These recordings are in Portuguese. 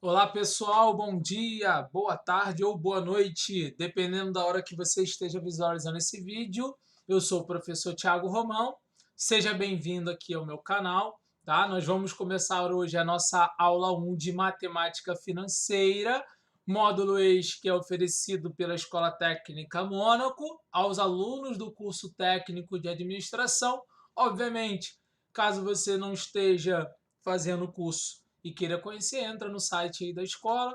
Olá pessoal, bom dia, boa tarde ou boa noite, dependendo da hora que você esteja visualizando esse vídeo. Eu sou o professor Thiago Romão, seja bem-vindo aqui ao meu canal, tá? Nós vamos começar hoje a nossa aula 1 de Matemática Financeira, módulo este que é oferecido pela Escola Técnica Mônaco aos alunos do curso técnico de administração. Obviamente, caso você não esteja fazendo o curso e queira conhecer, entra no site aí da escola.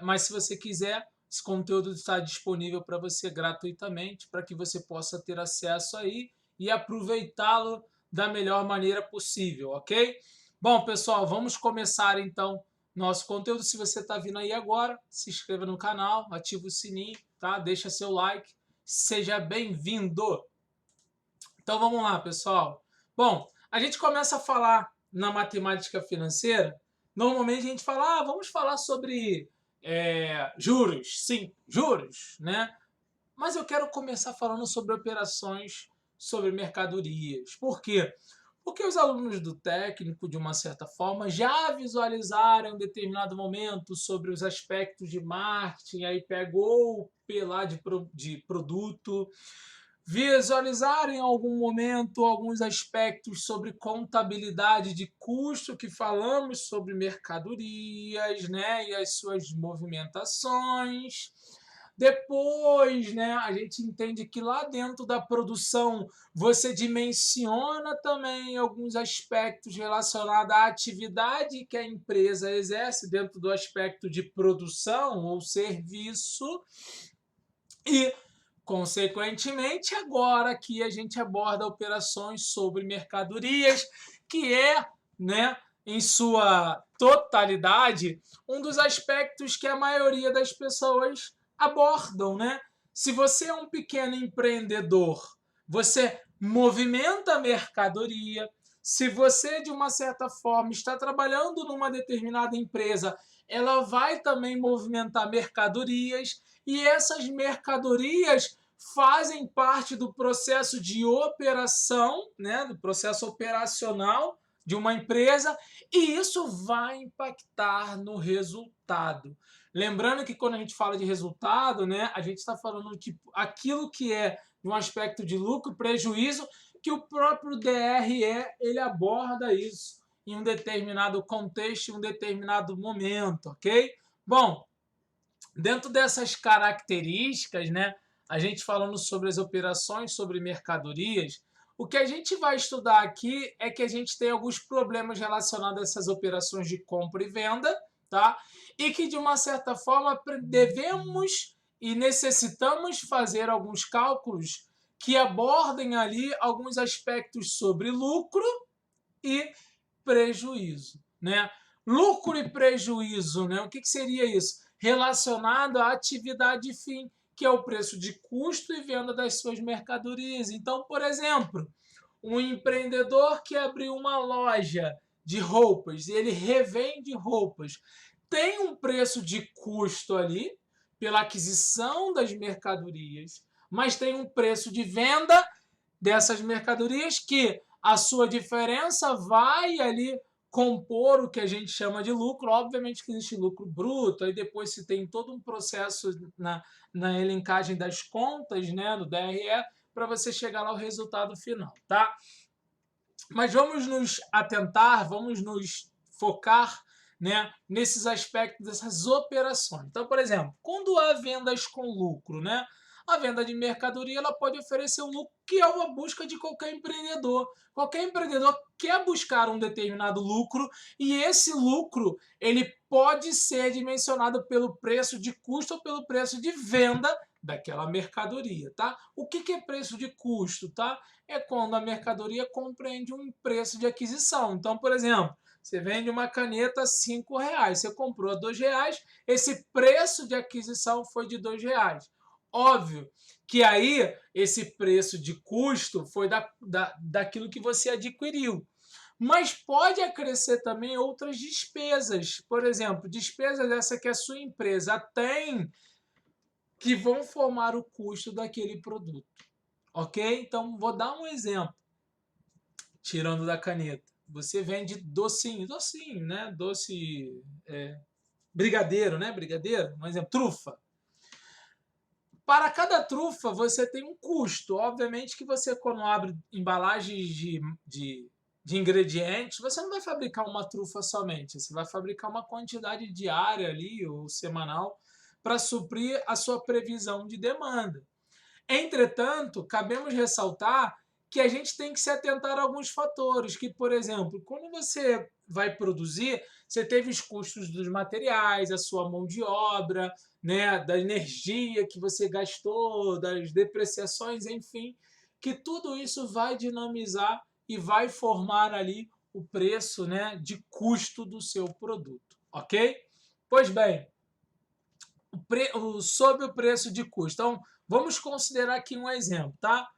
Mas se você quiser, esse conteúdo está disponível para você gratuitamente, para que você possa ter acesso aí e aproveitá-lo da melhor maneira possível, ok? Bom, pessoal, vamos começar então nosso conteúdo. Se você está vindo aí agora, se inscreva no canal, ativa o sininho, tá? Deixa seu like, seja bem-vindo! Então vamos lá, pessoal. Bom, a gente começa a falar na matemática financeira. Normalmente a gente fala, vamos falar sobre juros, sim, juros, né? Mas eu quero começar falando sobre operações, sobre mercadorias. Por quê? Porque os alunos do técnico, de uma certa forma, já visualizaram em um determinado momento sobre os aspectos de marketing, aí pegou o P lá de produto, visualizar em algum momento alguns aspectos sobre contabilidade de custo, que falamos sobre mercadorias, né, e as suas movimentações. Depois, né, a gente entende que lá dentro da produção você dimensiona também alguns aspectos relacionados à atividade que a empresa exerce dentro do aspecto de produção ou serviço. E consequentemente, agora aqui a gente aborda operações sobre mercadorias, que é, né, em sua totalidade, um dos aspectos que a maioria das pessoas abordam, né? Se você é um pequeno empreendedor, você movimenta a mercadoria. Se você, de uma certa forma, está trabalhando numa determinada empresa, ela vai também movimentar mercadorias, e essas mercadorias fazem parte do processo de operação, né, do processo operacional de uma empresa, e isso vai impactar no resultado. Lembrando que quando a gente fala de resultado, né, a gente está falando de aquilo que é de um aspecto de lucro, prejuízo, que o próprio DRE ele aborda isso em um determinado contexto, em um determinado momento, ok? Bom, dentro dessas características, né, a gente falando sobre as operações, sobre mercadorias, o que a gente vai estudar aqui é que a gente tem alguns problemas relacionados a essas operações de compra e venda, tá? E que, de uma certa forma, devemos e necessitamos fazer alguns cálculos que abordem ali alguns aspectos sobre lucro e prejuízo, né? Lucro e prejuízo, né? O que seria isso? Relacionado à atividade fim, que é o preço de custo e venda das suas mercadorias. Então, por exemplo, um empreendedor que abriu uma loja de roupas e ele revende roupas, tem um preço de custo ali pela aquisição das mercadorias, mas tem um preço de venda dessas mercadorias que a sua diferença vai ali compor o que a gente chama de lucro. Obviamente que existe lucro bruto, aí depois se tem todo um processo na elencagem das contas, né, no DRE, para você chegar lá ao resultado final, tá? Mas vamos nos atentar, vamos nos focar, né, nesses aspectos dessas operações. Então, por exemplo, quando há vendas com lucro, né, a venda de mercadoria ela pode oferecer um lucro que é uma busca de qualquer empreendedor. Qualquer empreendedor quer buscar um determinado lucro e esse lucro ele pode ser dimensionado pelo preço de custo ou pelo preço de venda daquela mercadoria, tá? O que é preço de custo, tá? É quando a mercadoria compreende um preço de aquisição. Então, por exemplo, você vende uma caneta a R$ 5, você comprou a R$ 2, esse preço de aquisição foi de R$ 2. Óbvio que aí esse preço de custo foi daquilo que você adquiriu. Mas pode acrescer também outras despesas. Por exemplo, despesas essa que a sua empresa tem que vão formar o custo daquele produto. Ok? Então, vou dar um exemplo. Tirando da caneta. Você vende docinho, né? Doce brigadeiro, né? Brigadeiro, um exemplo, trufa. Para cada trufa, você tem um custo. Obviamente que você, quando abre embalagens de ingredientes, você não vai fabricar uma trufa somente. Você vai fabricar uma quantidade diária ali, ou semanal, para suprir a sua previsão de demanda. Entretanto, cabemos ressaltar que a gente tem que se atentar a alguns fatores, que, por exemplo, quando você vai produzir, você teve os custos dos materiais, a sua mão de obra, né, da energia que você gastou, das depreciações, enfim, que tudo isso vai dinamizar e vai formar ali o preço, né, de custo do seu produto, ok? Pois bem, sobre o preço de custo. Então, vamos considerar aqui um exemplo, tá?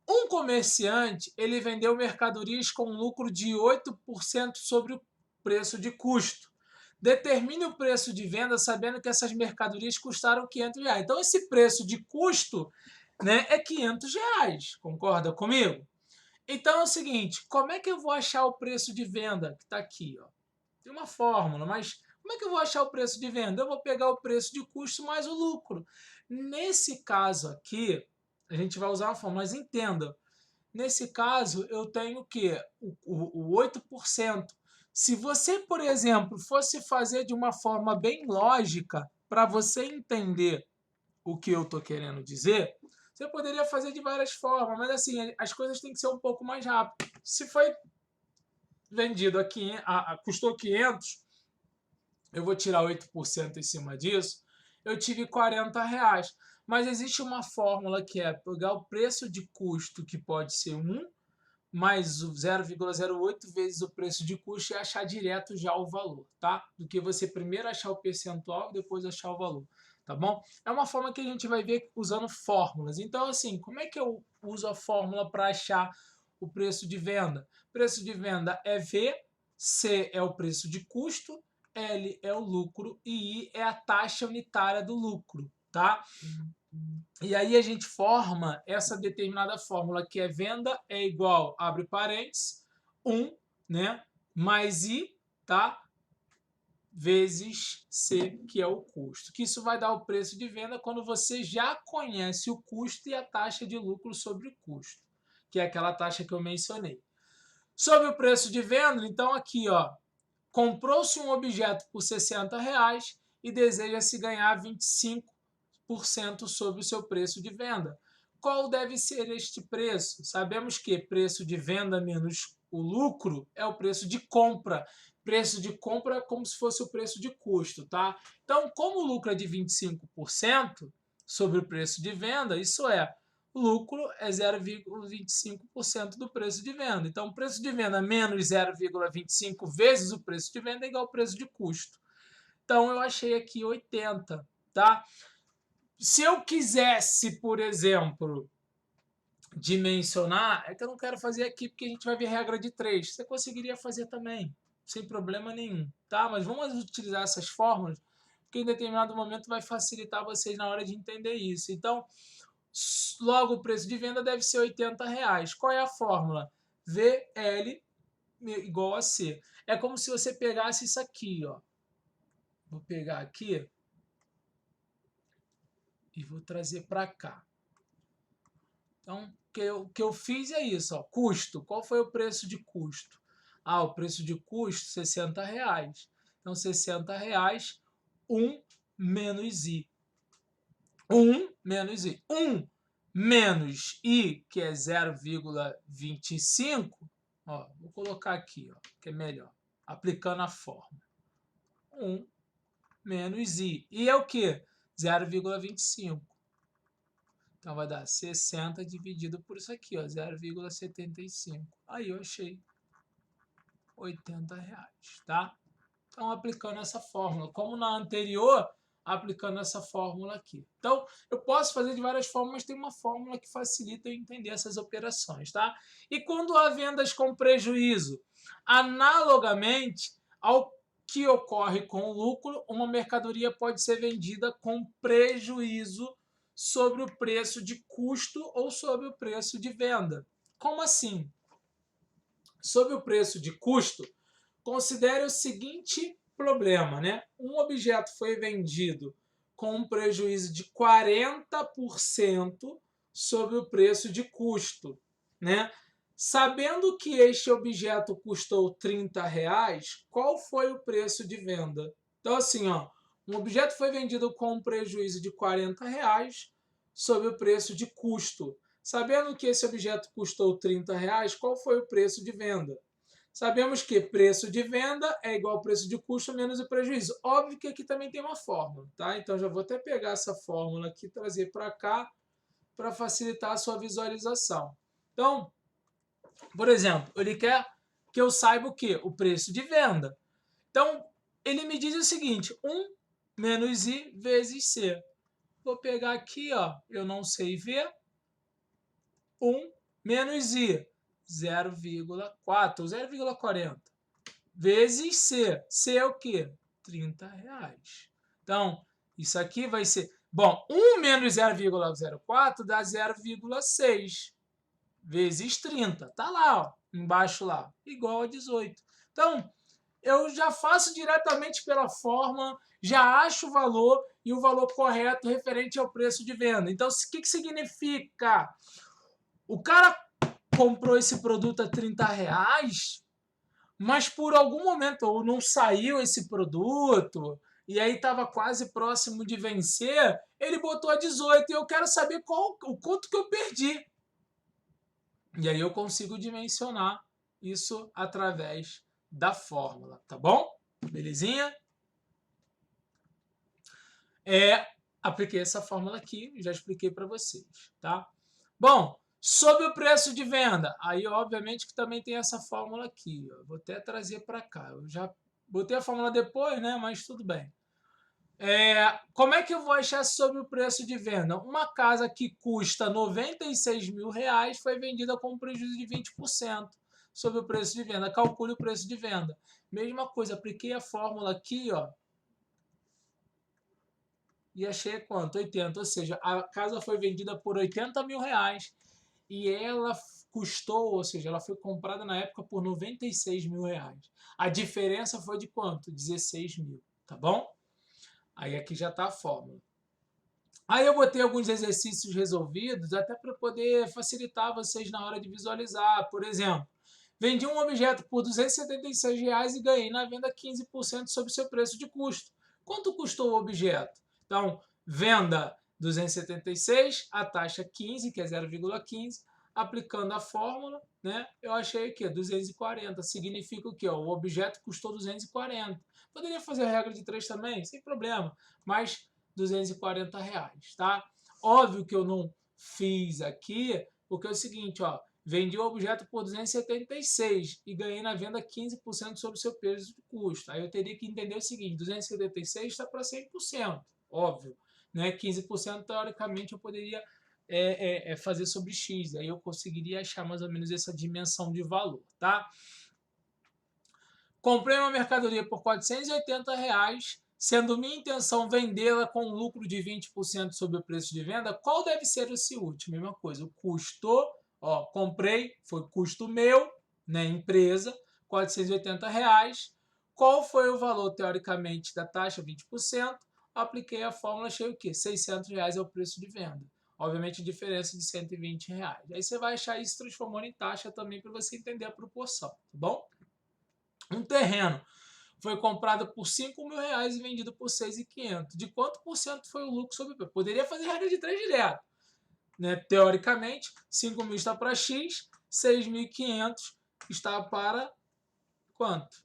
Um comerciante, ele vendeu mercadorias com lucro de 8% sobre o preço de custo. Determine o preço de venda sabendo que essas mercadorias custaram R$500. Então, esse preço de custo, né, é R$500. Concorda comigo? Então é o seguinte, como é que eu vou achar o preço de venda? Que está aqui, ó. Tem uma fórmula, mas como é que eu vou achar o preço de venda? Eu vou pegar o preço de custo mais o lucro. Nesse caso aqui, a gente vai usar uma fórmula, mas entenda, nesse caso eu tenho o quê? O 8%. Se você, por exemplo, fosse fazer de uma forma bem lógica, para você entender o que eu estou querendo dizer, você poderia fazer de várias formas, mas assim, as coisas têm que ser um pouco mais rápido. Se foi vendido aqui, custou 500, eu vou tirar 8% em cima disso, eu tive R$40. Mas existe uma fórmula que é pegar o preço de custo, que pode ser 1, mais o 0,08 vezes o preço de custo e achar direto já o valor, tá? Do que você primeiro achar o percentual e depois achar o valor, tá bom? É uma forma que a gente vai ver usando fórmulas. Então, assim, como é que eu uso a fórmula para achar o preço de venda? Preço de venda é V, C é o preço de custo, L é o lucro e I é a taxa unitária do lucro, tá? E aí a gente forma essa determinada fórmula que é venda é igual, abre parênteses, 1, né, mais I, tá, vezes C, que é o custo. Que isso vai dar o preço de venda quando você já conhece o custo e a taxa de lucro sobre o custo, que é aquela taxa que eu mencionei. Sobre o preço de venda, então aqui, ó, comprou-se um objeto por R$60 e deseja-se ganhar 25% sobre o seu preço de venda. Qual deve ser este preço? Sabemos que preço de venda menos o lucro é o preço de compra. Preço de compra é como se fosse o preço de custo, tá? Então, como o lucro é de 25% sobre o preço de venda, isso é, o lucro é 0,25% do preço de venda. Então, o preço de venda menos 0,25 vezes o preço de venda é igual ao preço de custo. Então, eu achei aqui 80, tá? Se eu quisesse, por exemplo, dimensionar, é que eu não quero fazer aqui porque a gente vai ver regra de 3. Você conseguiria fazer também, sem problema nenhum, tá? Mas vamos utilizar essas fórmulas, porque em determinado momento vai facilitar vocês na hora de entender isso. Então, logo o preço de venda deve ser R$80. Qual é a fórmula? VL igual a C. É como se você pegasse isso aqui, ó. Vou pegar aqui e vou trazer para cá. Então, o que eu fiz é isso, ó, custo. Qual foi o preço de custo? Ah, o preço de custo, R$60. Então, R$60, 1 menos I. 1 menos I. 1 menos I, que é 0,25, ó, vou colocar aqui, ó, que é melhor, aplicando a fórmula. 1 menos I. I é o quê? 0,25. Então vai dar 60 dividido por isso aqui, ó, 0,75. Aí eu achei R$80, tá? Então aplicando essa fórmula, como na anterior, aplicando essa fórmula aqui. Então eu posso fazer de várias formas, mas tem uma fórmula que facilita eu entender essas operações, tá? E quando há vendas com prejuízo, analogamente ao que ocorre com o lucro, uma mercadoria pode ser vendida com prejuízo sobre o preço de custo ou sobre o preço de venda. Como assim? Sobre o preço de custo, considere o seguinte problema, né? Um objeto foi vendido com um prejuízo de 40% sobre o preço de custo, né? Sabendo que este objeto custou R$ 30, qual foi o preço de venda? Então, assim, ó, um objeto foi vendido com um prejuízo de R$ 40 sobre o preço de custo. Sabendo que esse objeto custou R$ 30, qual foi o preço de venda? Sabemos que preço de venda é igual ao preço de custo menos o prejuízo. Óbvio que aqui também tem uma fórmula, tá? Então já vou até pegar essa fórmula aqui e trazer para cá para facilitar a sua visualização. Então, por exemplo, ele quer que eu saiba o quê? O preço de venda. Então, ele me diz o seguinte, 1 menos I vezes C. Vou pegar aqui, ó, eu não sei ver, 1 menos I, 0,4, 0,40. Vezes C. C é o quê? R$ 30. Então, isso aqui vai ser... Bom, 1 menos 0,04 dá 0,6 vezes 30. Tá lá, ó, embaixo lá, igual a 18. Então, eu já faço diretamente pela fórmula, já acho o valor e o valor correto referente ao preço de venda. Então, o que significa? O cara comprou esse produto a R$ 30, mas por algum momento ou não saiu esse produto e aí estava quase próximo de vencer, ele botou a 18 e eu quero saber o quanto que eu perdi. E aí eu consigo dimensionar isso através da fórmula, tá bom? Belezinha? Apliquei essa fórmula aqui, já expliquei para vocês, tá? Bom, sobre o preço de venda, aí obviamente que também tem essa fórmula aqui, ó. Vou até trazer para cá. Eu já botei a fórmula depois, né? Mas tudo bem. Como é que eu vou achar sobre o preço de venda? Uma casa que custa R$ 96 mil foi vendida com um prejuízo de 20% sobre o preço de venda. Calcule o preço de venda. Mesma coisa, apliquei a fórmula aqui, ó, e achei quanto? 80. Ou seja, a casa foi vendida por R$ 80 mil e ela custou, ou seja, ela foi comprada na época por R$ 96 mil. A diferença foi de quanto? 16 mil, tá bom? Aí aqui já está a fórmula. Aí eu botei alguns exercícios resolvidos até para poder facilitar vocês na hora de visualizar. Por exemplo, vendi um objeto por R$ 276 e ganhei na venda 15% sobre o seu preço de custo. Quanto custou o objeto? Então, venda 276, a taxa 15, que é 0,15, aplicando a fórmula, né, eu achei que 240. Significa o quê? O objeto custou 240. Poderia fazer a regra de 3 também, sem problema, mas R$ 240, tá? Óbvio que eu não fiz aqui, porque é o seguinte, ó, vendi o objeto por 276 e ganhei na venda 15% sobre o seu preço de custo. Aí eu teria que entender o seguinte, 276 está para 100%, óbvio, né? 15% teoricamente eu poderia fazer sobre X, aí eu conseguiria achar mais ou menos essa dimensão de valor, tá? Comprei uma mercadoria por R$ 480, sendo minha intenção vendê-la com um lucro de 20% sobre o preço de venda. Qual deve ser esse último? Mesma coisa, o custo, ó, comprei, foi custo meu, né, empresa, R$ 480. Qual foi o valor, teoricamente, da taxa? 20%. Apliquei a fórmula, achei o quê? R$ 600 é o preço de venda. Obviamente, diferença de R$ 120. Aí você vai achar isso transformando em taxa também para você entender a proporção, tá bom? Um terreno foi comprado por R$ 5 mil e vendido por 6.500. De quanto por cento foi o lucro sobre o preço? Poderia fazer regra de 3 direto. Né? Teoricamente, 5 mil está para X, 6.500 está para quanto?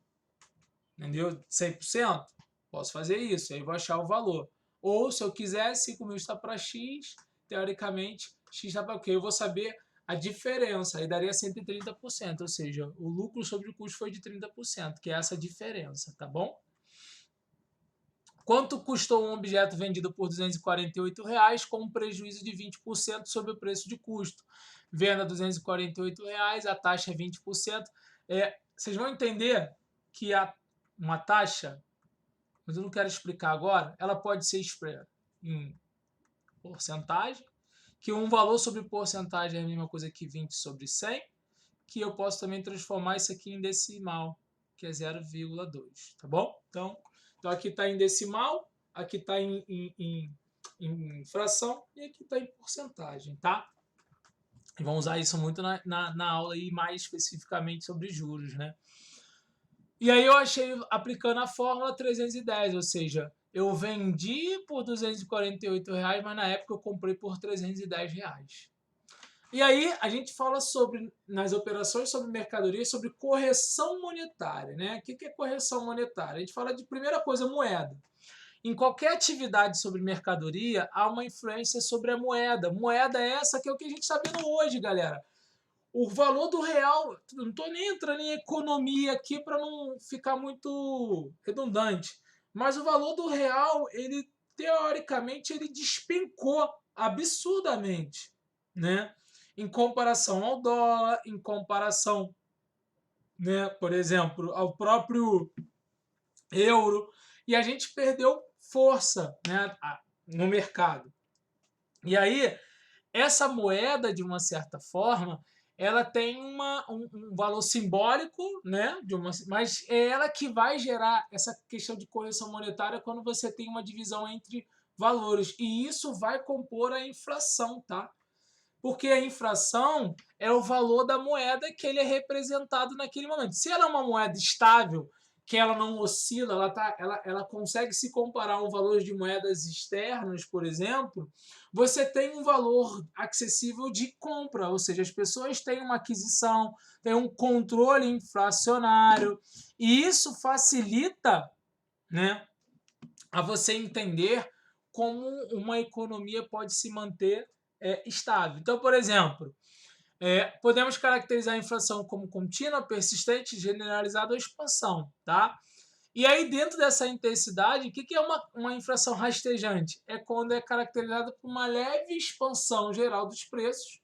Entendeu? 100%? Posso fazer isso, aí vou achar o valor. Ou, se eu quiser, 5 mil está para X, teoricamente, X está para o quê? Eu vou saber a diferença, aí daria 130%, ou seja, o lucro sobre o custo foi de 30%, que é essa diferença, tá bom? Quanto custou um objeto vendido por R$ 248 com um prejuízo de 20% sobre o preço de custo? Venda R$ 248, a taxa é 20%. Vocês vão entender que uma taxa, mas eu não quero explicar agora, ela pode ser expressa em porcentagem, que um valor sobre porcentagem é a mesma coisa que 20 sobre 100, que eu posso também transformar isso aqui em decimal. que é 0,2, tá bom? Então aqui está em decimal, aqui está em fração e aqui está em porcentagem, tá? E vamos usar isso muito na aula e mais especificamente sobre juros, né? E aí eu achei, aplicando a fórmula 310, ou seja, eu vendi por R$ 248, mas na época eu comprei por R$ 310. E aí a gente fala sobre, nas operações sobre mercadoria, sobre correção monetária, né? O que é correção monetária? A gente fala de, primeira coisa, moeda. Em qualquer atividade sobre mercadoria, há uma influência sobre a moeda. Moeda essa que é o que a gente está vendo hoje, galera. O valor do real, não estou nem entrando em economia aqui para não ficar muito redundante, mas o valor do real, ele teoricamente, ele despencou absurdamente, né? Em comparação ao dólar, em comparação, né, por exemplo, ao próprio euro, e a gente perdeu força, né, no mercado. E aí, essa moeda, de uma certa forma, ela tem um valor simbólico, né, mas é ela que vai gerar essa questão de correção monetária quando você tem uma divisão entre valores. E isso vai compor a inflação, tá? Porque a inflação é o valor da moeda que ele é representado naquele momento. Se ela é uma moeda estável, que ela não oscila, ela consegue se comparar a um valor de moedas externas, por exemplo, você tem um valor acessível de compra, ou seja, as pessoas têm uma aquisição, têm um controle inflacionário, e isso facilita, né, a você entender como uma economia pode se manter estável. Então, por exemplo, podemos caracterizar a inflação como contínua, persistente, generalizada ou expansão, tá? E aí, dentro dessa intensidade, o que é uma inflação rastejante? É quando é caracterizada por uma leve expansão geral dos preços,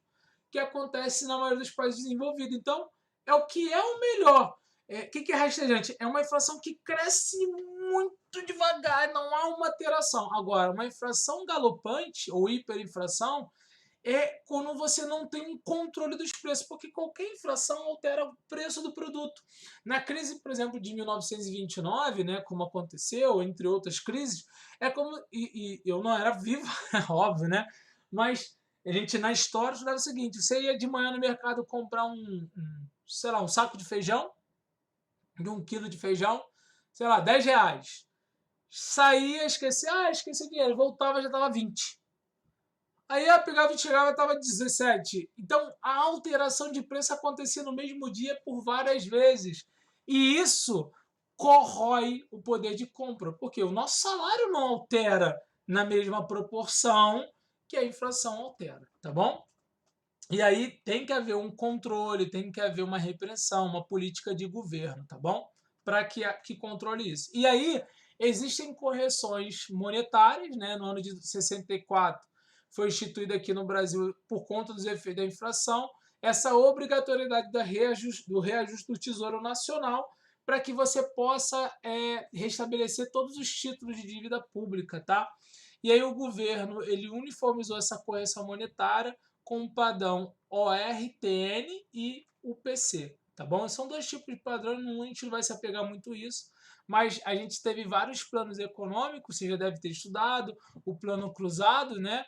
que acontece na maioria dos países desenvolvidos. Então, é o que é o melhor. O que é rastejante? É uma inflação que cresce muito devagar, não há uma alteração. Agora, uma inflação galopante ou hiperinflação é quando você não tem um controle dos preços, porque qualquer inflação altera o preço do produto. Na crise, por exemplo, de 1929, né, como aconteceu, entre outras crises, é como, e eu não era vivo, é óbvio, né, mas a gente na história estudava o seguinte: você ia de manhã no mercado comprar sei lá, um saco de feijão, de 1 quilo de feijão, sei lá, R$ 10. Saía, esqueci o dinheiro, voltava, já estava 20. Aí eu pegava e chegava, estava 17. Então a alteração de preço acontecia no mesmo dia por várias vezes. E isso corrói o poder de compra, porque o nosso salário não altera na mesma proporção que a inflação altera, tá bom? E aí tem que haver um controle, tem que haver uma repressão, uma política de governo, tá bom? Para que controle isso. E aí existem correções monetárias, né? No ano de 64 foi instituída aqui no Brasil, por conta dos efeitos da inflação, essa obrigatoriedade do reajuste do Tesouro Nacional, para que você possa restabelecer todos os títulos de dívida pública, tá? E aí o governo ele uniformizou essa correção monetária com o padrão ORTN e UPC, tá bom? São dois tipos de padrão, a gente não vai se apegar muito a isso, mas a gente teve vários planos econômicos, você já deve ter estudado, o plano cruzado, né?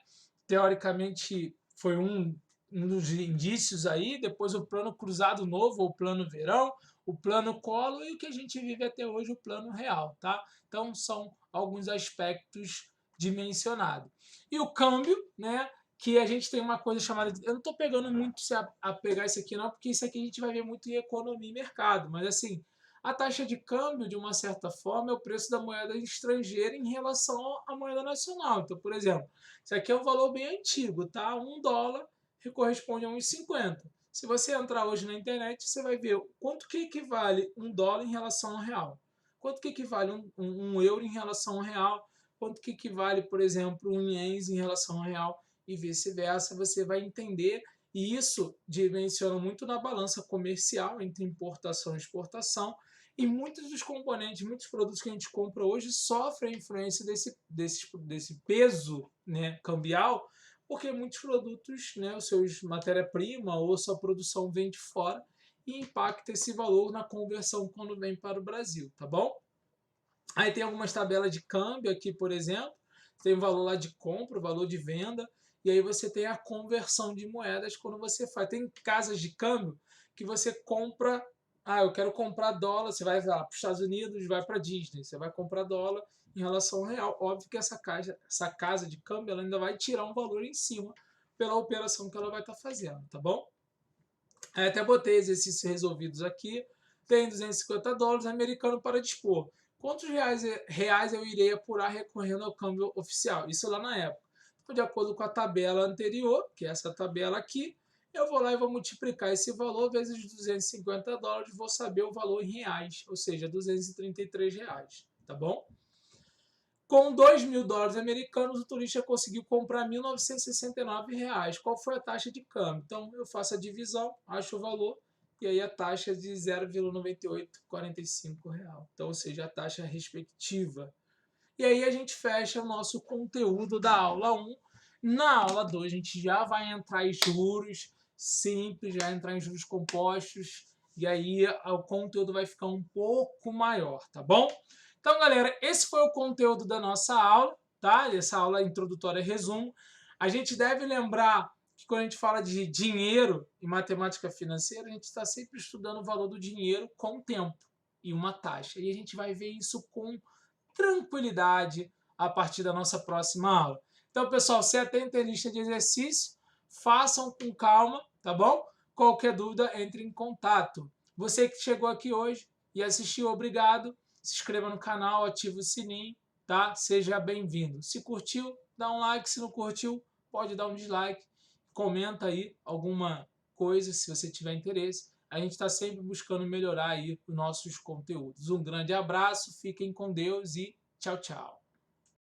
Teoricamente foi um dos indícios aí, depois o plano cruzado novo, ou plano verão, o plano Collor e o que a gente vive até hoje, o plano real, tá? Então são alguns aspectos dimensionados. E o câmbio, né? Que a gente tem uma coisa chamada... Eu não estou pegando muito a pegar isso aqui não, porque isso aqui a gente vai ver muito em economia e mercado, mas assim, a taxa de câmbio, de uma certa forma, é o preço da moeda estrangeira em relação à moeda nacional. Então, por exemplo, isso aqui é um valor bem antigo, tá? $1 que corresponde a 1,50. Se você entrar hoje na internet, você vai ver quanto que equivale $1 em relação ao real. Quanto que equivale um euro em relação ao real. Quanto que equivale, por exemplo, um ienes em relação ao real. E vice-versa, você vai entender. E isso dimensiona muito na balança comercial entre importação e exportação. E muitos dos componentes, muitos produtos que a gente compra hoje sofrem a influência desse peso, né, cambial, porque muitos produtos, né, os seus matéria-prima ou sua produção vem de fora e impacta esse valor na conversão quando vem para o Brasil, tá bom? Aí tem algumas tabelas de câmbio aqui, por exemplo, tem o valor lá de compra, o valor de venda, e aí você tem a conversão de moedas quando você faz. Tem casas de câmbio que você compra, eu quero comprar dólar, você vai lá para os Estados Unidos, vai para a Disney, você vai comprar dólar em relação ao real. Óbvio que essa casa de câmbio ela ainda vai tirar um valor em cima pela operação que ela vai estar fazendo, tá bom? Aí até botei exercícios resolvidos aqui. Tem $250 americano para dispor. Quantos reais eu irei apurar recorrendo ao câmbio oficial? Isso lá na época. Então, de acordo com a tabela anterior, que é essa tabela aqui, eu vou lá e vou multiplicar esse valor vezes $250, vou saber o valor em reais, ou seja, R$ 233, tá bom? Com $2.000 americanos, o turista conseguiu comprar R$ 1.969. Qual foi a taxa de câmbio? Então, eu faço a divisão, acho o valor, e aí a taxa é de 0,9845 real. Então, ou seja, a taxa respectiva. E aí a gente fecha o nosso conteúdo da aula 1. Na aula 2, a gente já vai entrar em juros simples, já entrar em juros compostos, e aí o conteúdo vai ficar um pouco maior, tá bom? Então, galera, esse foi o conteúdo da nossa aula, tá? Essa aula introdutória resumo. A gente deve lembrar que quando a gente fala de dinheiro e matemática financeira, a gente está sempre estudando o valor do dinheiro com o tempo e uma taxa. E a gente vai ver isso com tranquilidade a partir da nossa próxima aula. Então, pessoal, se atenta à lista de exercícios, façam com calma, tá bom? Qualquer dúvida, entre em contato. Você que chegou aqui hoje e assistiu, obrigado. Se inscreva no canal, ative o sininho, tá? Seja bem-vindo. Se curtiu, dá um like. Se não curtiu, pode dar um dislike. Comenta aí alguma coisa, se você tiver interesse. A gente está sempre buscando melhorar aí os nossos conteúdos. Um grande abraço, fiquem com Deus e tchau, tchau.